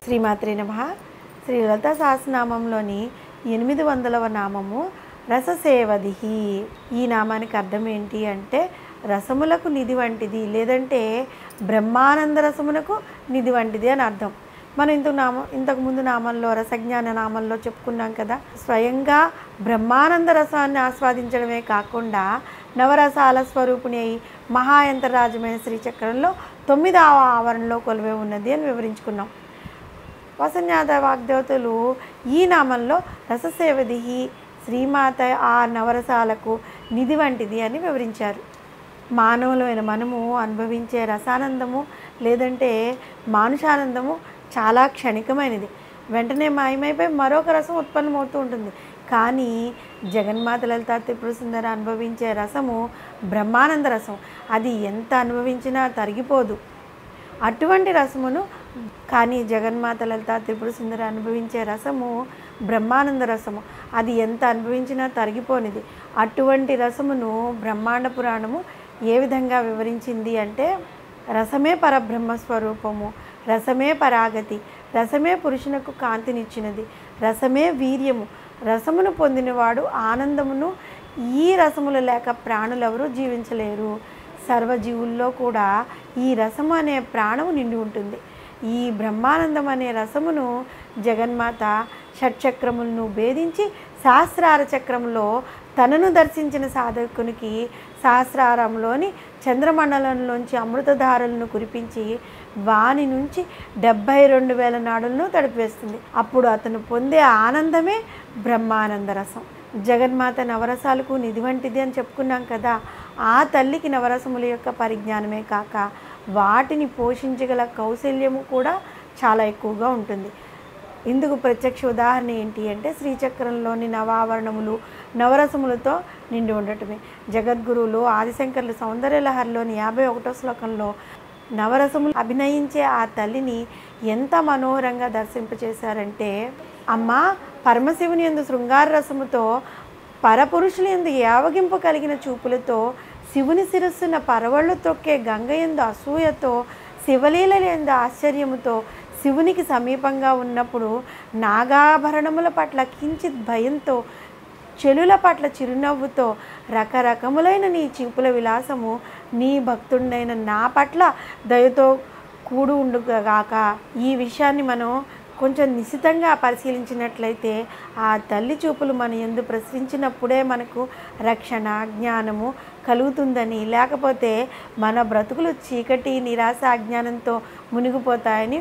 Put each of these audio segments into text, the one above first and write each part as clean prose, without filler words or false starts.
శ్రీమాత్రే నమః. శ్రీ లలితా సహస్రనామంలోని 800వ నామము రససేవదిః. ఈ నామానికి అర్థం ఏంటి అంటే రసములకు నిధి వంటిది, లేదంటే బ్రహ్మానంద రసమునకు నిధి వంటిది అని అర్థం. మనం ఇంతకుముందు నామంలో రసజ్ఞాన నామంలో చెప్పుకున్నాం కదా, స్వయంగా బ్రహ్మానంద రసాన్ని ఆస్వాదించడమే కాకుండా నవరసాల స్వరూపిణి అయి మహాయంత్రరాజమైన శ్రీచక్రంలో 9వ ఆవరణలో కొలువై ఉన్నది అని వివరించుకున్నాం. వసన్యాద వాగ్దేవతలు ఈ నామంలో రససేవదిః, శ్రీమాత ఆ నవరసాలకు నిధి వంటిది అని వివరించారు. మానవులైన మనము అనుభవించే రసానందము లేదంటే మానుషానందము చాలా క్షణికమైనది, వెంటనే మాయమైపోయి మరొక రసం ఉత్పన్నమవుతూ ఉంటుంది. కానీ జగన్మాత లలితా త్రిపుర సుందరి అనుభవించే రసము బ్రహ్మానంద రసం. అది ఎంత అనుభవించినా తరిగిపోదు. అటువంటి రసమును కానీ జగన్మాత లలితా త్రిపుర సుందరి అనుభవించే రసము బ్రహ్మానంద రసము. అది ఎంత అనుభవించినా తరిగిపోనిది. అటువంటి రసమును బ్రహ్మాండ పురాణము ఏ విధంగా వివరించింది అంటే, రసమే పరబ్రహ్మ స్వరూపము, రసమే పరాగతి, రసమే పురుషునకు కాంతినిచ్చినది, రసమే వీర్యము, రసమును పొందినవాడు ఆనందమును. ఈ రసములు లేక ప్రాణులెవరూ జీవించలేరు. సర్వజీవుల్లో కూడా ఈ రసము అనే ప్రాణము నిండి ఉంటుంది. ఈ బ్రహ్మానందం అనే రసమును జగన్మాత షట్చక్రములను భేదించి సహస్రార చక్రంలో తనను దర్శించిన సాధకునికి సహస్రారంలోని చంద్రమండలంలోంచి అమృతధారలను కురిపించి వాని నుంచి 72,000 నాడులను తడిపివేస్తుంది. అప్పుడు అతను పొందే ఆనందమే బ్రహ్మానంద రసం. జగన్మాత నవరసాలకు నిధి వంటిది అని చెప్పుకున్నాం కదా. ఆ తల్లికి నవరసముల యొక్క పరిజ్ఞానమే కాక వాటిని పోషించగల కౌశల్యము కూడా చాలా ఎక్కువగా ఉంటుంది. ఇందుకు ప్రత్యక్ష ఉదాహరణ ఏంటి అంటే శ్రీచక్రంలోని నవావరణములు నవరసములతో నిండి ఉండటమే. జగద్గురువులు ఆదిశంకర్లు సౌందర్యలహరిలోని 51వ శ్లోకంలో నవరసములు అభినయించే ఆ తల్లిని ఎంత మనోహరంగా దర్శింపచేశారంటే, అమ్మ పరమశివుని యందు శృంగార రసముతో, పరపురుషుల యందు యావగింపు కలిగిన చూపులతో, శివుని శిరస్సున పరవళ్ళు తొక్కే గంగ యందు అసూయతో, శివలీలల యందు ఆశ్చర్యముతో, శివునికి సమీపంగా ఉన్నప్పుడు నాగాభరణముల పట్ల కించిత్ భయంతో, చెలుల పట్ల చిరునవ్వుతో, రకరకములైన నీ చూపుల విలాసము నీ భక్తుడైన నా పట్ల దయతో కూడు ఉండుగాక. ఈ విషయాన్ని మనం కొంచెం నిశితంగా పరిశీలించినట్లయితే ఆ తల్లి చూపులు మన యందు ప్రసరించినప్పుడే మనకు రక్షణ జ్ఞానము కలుగుతుందని, లేకపోతే మన బ్రతుకులు చీకటి నిరాశ అజ్ఞానంతో మునిగిపోతాయని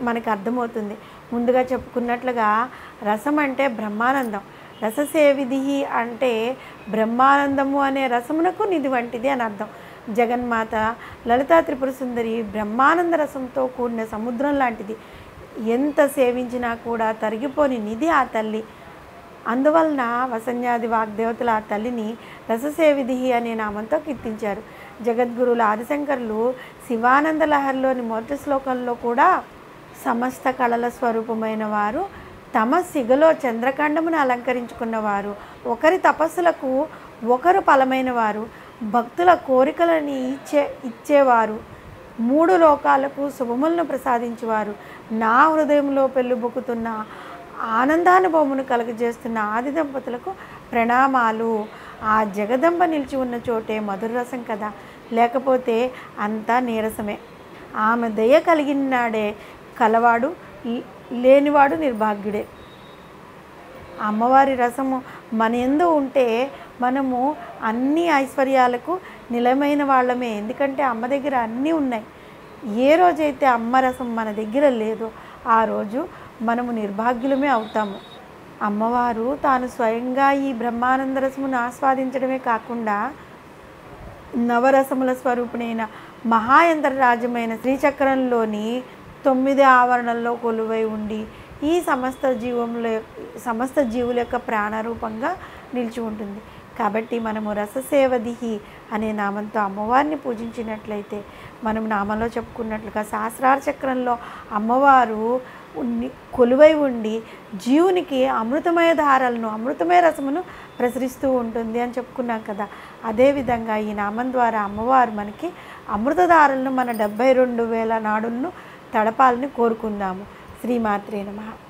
మనకు అర్థమవుతుంది. ముందుగా చెప్పుకున్నట్లుగా రసం అంటే బ్రహ్మానందం, రససేవిదిః అంటే బ్రహ్మానందము అనే రసమునకు నిధి వంటిది అని అర్థం. జగన్మాత లలితా త్రిపుర సుందరి బ్రహ్మానంద రసంతో కూడిన సముద్రం లాంటిది. ఎంత సేవించినా కూడా తరిగిపోని నిధి ఆ తల్లి. అందువలన వసన్యాది వాగ్దేవతలు ఆ తల్లిని రససేవిదిః అనే నామంతో కీర్తించారు. జగద్గురువుల ఆదిశంకరులు శివానంద లహరిలోని మొదటి శ్లోకంలో కూడా సమస్త కళల స్వరూపమైన వారు, తమ సిగలో చంద్రఖండమును అలంకరించుకున్నవారు, ఒకరి తపస్సులకు ఒకరు ఫలమైన వారు, భక్తుల కోరికలని ఇచ్చేవారు, 3 లోకాలకు శుభములను ప్రసాదించేవారు, నా హృదయంలో పెళ్ళుబుక్కుతున్న ఆనందానుభవమును కలుగజేస్తున్న ఆది దంపతులకు ప్రణామాలు. ఆ జగదంబ నిలిచి ఉన్న చోటే మధుర రసం కదా, లేకపోతే అంతా నీరసమే. ఆమె దయ కలిగినాడే కలవాడు, లేనివాడు నిర్భాగ్యుడే. అమ్మవారి రసము మన యందు ఉంటే మనము అన్ని ఐశ్వర్యాలకు నిలమైన వాళ్ళమే. ఎందుకంటే అమ్మ దగ్గర అన్నీ ఉన్నాయి. ఏ రోజైతే అమ్మ రసం మన దగ్గర లేదో ఆ రోజు మనము నిర్భాగ్యులమే అవుతాము. అమ్మవారు తాను స్వయంగా ఈ బ్రహ్మానంద రసమును ఆస్వాదించడమే కాకుండా నవరసముల స్వరూపుడైన మహాయంత్రరాజమైన శ్రీచక్రంలోని 9 ఆవరణల్లో కొలువై ఉండి ఈ సమస్త జీవుల యొక్క ప్రాణరూపంగా నిలిచి ఉంటుంది. కాబట్టి మనము రససేవదిః అనే నామంతో అమ్మవారిని పూజించినట్లయితే, మనం నామంలో చెప్పుకున్నట్లుగా సహస్రార చక్రంలో అమ్మవారు కొలువై ఉండి జీవునికి అమృతమయ ధారలను, అమృతమయ రసమును ప్రసరిస్తూ ఉంటుంది అని చెప్పుకున్నాం కదా. అదేవిధంగా ఈ నామం ద్వారా అమ్మవారు మనకి అమృతధారలను, మన 72,000 నాడులను తడపాలని కోరుకుందాము. శ్రీమాత్రే నమః.